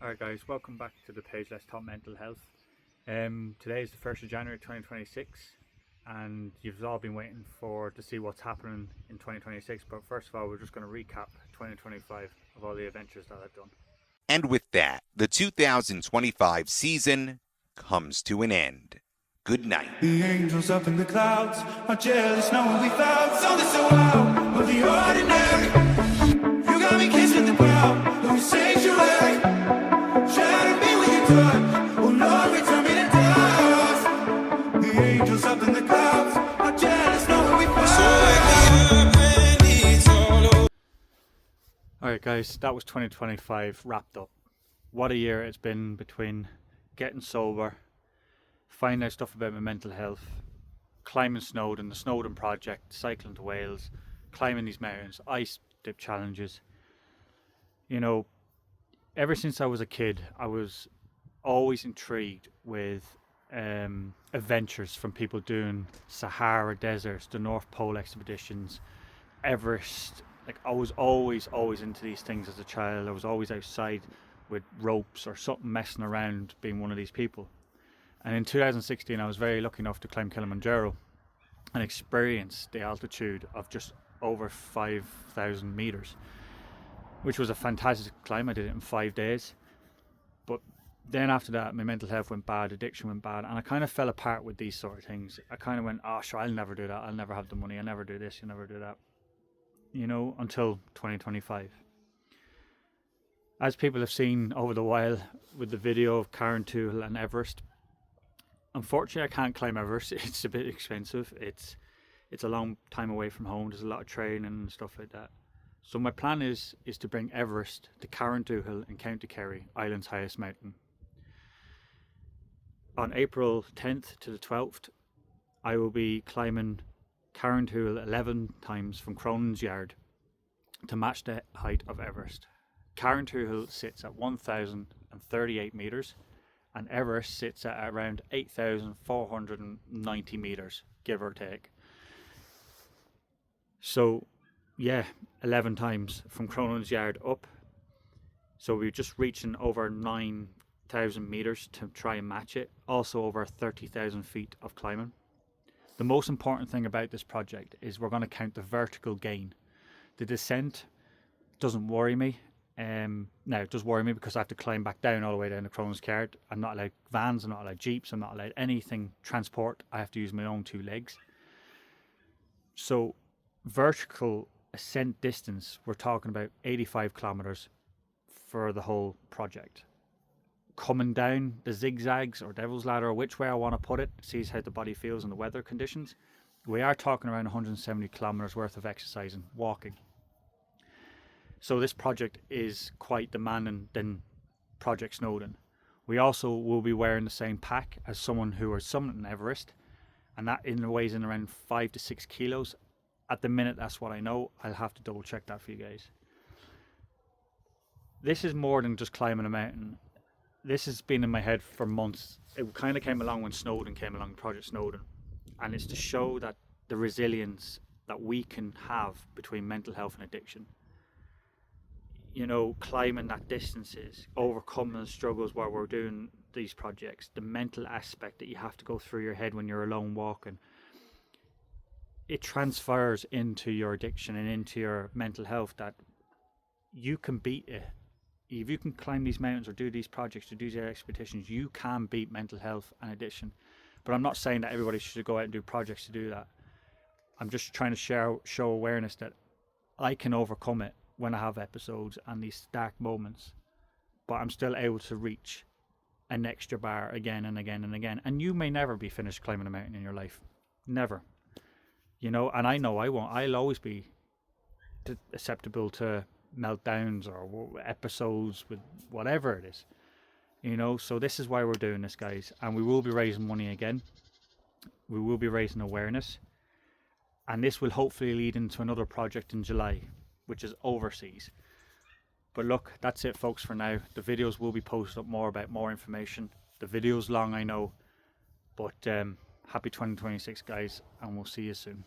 Alright guys, welcome back to the page Let's Talk Mental Health. Today is the 1st of January 2026 and you've all been waiting to see what's happening in 2026, but first of all we're just going to recap 2025 of all the adventures that I've done. And with that, the 2025 season comes to an end. Good night. The angels up in the clouds are jealous knowing we found something so out of the ordinary. You got me kissing the ground, no sanctuary. Shatter me with your touch, oh Lord, return me to dust. The angels up in the clouds are jealous knowing we found. Alright guys, that was 2025 wrapped up. What a year it's been between getting sober, finding out stuff about my mental health, climbing Snowdon, the Snowdon Project, cycling to Wales, climbing these mountains, ice dip challenges. You know, ever since I was a kid, I was always intrigued with adventures from people doing Sahara deserts, the North Pole expeditions, Everest. Like, I was always into these things as a child. I was always outside with ropes or something messing around, being one of these people. And in 2016 I was very lucky enough to climb Kilimanjaro and experience the altitude of just over 5,000 meters, which was a fantastic climb. I did it in 5 days. But then after that my mental health went bad, addiction went bad, and I kind of fell apart with these sort of things. I kind of went, oh sure, I'll never do that, I'll never have the money, I'll never do this, you'll never do that, you know, until 2025. As people have seen over the while with the video of Carrintoohil and Everest, unfortunately I can't climb Everest. It's a bit expensive, it's a long time away from home, there's a lot of training and stuff like that. So my plan is to bring Everest to Carrintoohil in County Kerry, Ireland's highest mountain. On April 10th to the 12th I will be climbing Carrintoohil 11 times from Cronins Yard to match the height of Everest. Carrintoohil sits at 1,038 meters and Everest sits at around 8,490 meters, give or take. So yeah, 11 times from Cronins Yard up. So we're just reaching over 9,000 meters to try and match it. Also over 30,000 feet of climbing. The most important thing about this project is we're going to count the vertical gain. The descent doesn't worry me. Now it does worry me because I have to climb back down all the way down to Cronins Yard. I'm not allowed vans, I'm not allowed jeeps, I'm not allowed anything transport. I have to use my own 2 legs. So vertical ascent distance, we're talking about 85 kilometers for the whole project. Coming down the zigzags or devil's ladder, or which way I want to put it, sees how the body feels in the weather conditions, we are talking around 170 kilometers worth of exercising, walking. So this project is quite demanding than Project Snowdon. We also will be wearing the same pack as someone who is summiting Everest, and that weighs in around 5 to 6 kilos. At the minute, that's what I know. I'll have to double check that for you guys. This is more than just climbing a mountain. This has been in my head for months. It kind of came along when Snowdon came along, Project Snowdon. And it's to show that the resilience that we can have between mental health and addiction. You know, climbing that distances, overcoming the struggles while we're doing these projects, the mental aspect that you have to go through your head when you're alone walking. It transfers into your addiction and into your mental health, that you can beat it. If you can climb these mountains or do these projects or do these expeditions, you can beat mental health and addiction. But I'm not saying that everybody should go out and do projects to do that. I'm just trying to show awareness that I can overcome it when I have episodes and these dark moments, but I'm still able to reach an extra bar again and again and again. And you may never be finished climbing a mountain in your life. Never. You know, and I know I won't. I'll always be susceptible to meltdowns or episodes with whatever it is. You know, so this is why we're doing this, guys. And we will be raising money again. We will be raising awareness. And this will hopefully lead into another project in July, which is overseas. But look, that's it folks for now. The videos will be posted up more about more information. The video's long, I know, but happy 2026 guys, and we'll see you soon.